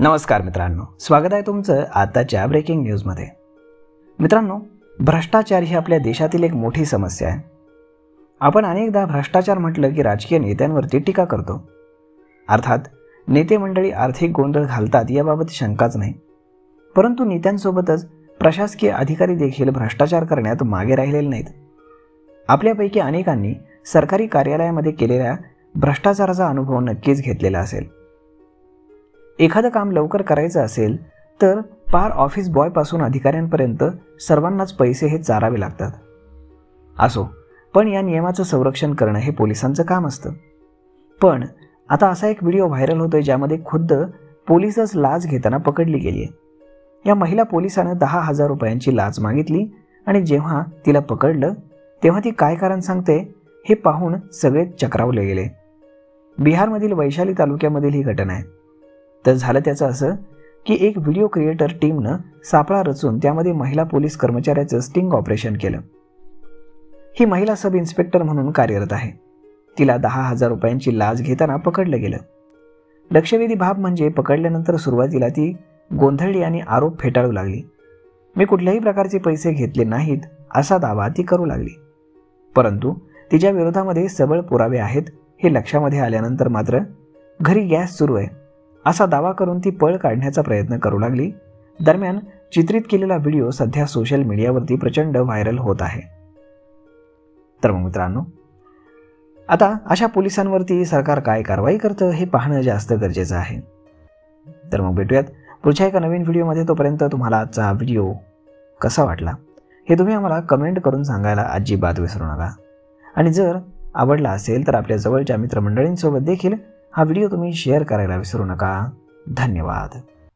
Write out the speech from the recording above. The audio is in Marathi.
नमस्कार मित्रांनो, स्वागत आहे तुमचं आताच्या ब्रेकिंग न्यूजमध्ये। मित्रांनो, भ्रष्टाचार ही आपल्या देशातील एक मोठी समस्या आहे। आपण अनेकदा भ्रष्टाचार म्हटलं की राजकीय नेत्यांवरती टीका करतो। अर्थात नेते मंडळी आर्थिक गोंधळ घालतात याबाबत शंकाच नाही, परंतु नेत्यांसोबतच प्रशासकीय अधिकारी देखील भ्रष्टाचार करण्यात मागे राहिलेले नाहीत। आपल्यापैकी अनेकांनी सरकारी कार्यालयामध्ये केलेल्या भ्रष्टाचाराचा अनुभव नक्कीच घेतलेला असेल। एखादं काम लवकर करायचं असेल तर पार ऑफिस बॉय पासून अधिकाऱ्यांपर्यंत सर्वांनाच पैसे हे चारावे लागतात। असो, पण या नियमाचं संरक्षण करणं हे पोलिसांचं काम असतं। पण आता असा एक व्हिडिओ व्हायरल होतोय ज्यामध्ये खुद्द पोलीसच लाच घेताना पकडली गेली आहे। या महिला पोलिसानं 10,000 रुपयांची लाच मागितली आणि जेव्हा तिला पकडलं तेव्हा ती काय कारण सांगते हे पाहून सगळे चक्रावले गेले। बिहारमधील वैशाली तालुक्यामधील ही घटना आहे। तर झालं त्याचं असं की एक व्हिडिओ क्रिएटर टीमनं सापळा रचून त्यामध्ये महिला पोलीस कर्मचाऱ्याचं स्टिंग ऑपरेशन केलं। ही महिला सब इन्स्पेक्टर म्हणून कार्यरत आहे। तिला 10,000 रुपयांची लाच घेताना पकडलं गेलं। लक्षवेधी बाब म्हणजे पकडल्यानंतर सुरुवातीला ती गोंधळली आणि आरोप फेटाळू लागली। मी कुठल्याही प्रकारचे पैसे घेतले नाहीत असा दावा ती करू लागली। परंतु तिच्या विरोधामध्ये सबळ पुरावे आहेत हे लक्षामध्ये आल्यानंतर मात्र घरी गॅस सुरू आहे असा दावा करून ती पळ काढण्याचा प्रयत्न करू लागली। दरम्यान चित्रित केलेला व्हिडिओ सध्या सोशल मीडियावरती प्रचंड व्हायरल होत आहे। तर मग मित्रांनो, आता अशा पोलिसांवरती सरकार काय कारवाई करतं हे पाहणं जास्त गरजेचं आहे। तर मग भेटूयात पुढच्या एका नवीन व्हिडिओमध्ये। तोपर्यंत तुम्हाला आजचा हा व्हिडिओ कसा वाटला हे तुम्ही आम्हाला कमेंट करून सांगायला अजिबात विसरू नका। आणि जर आवडला असेल तर आपल्या जवळच्या मित्रमंडळींसोबत देखील हा व्हिडिओ तुम्ही शेअर करायला विसरू नका। धन्यवाद।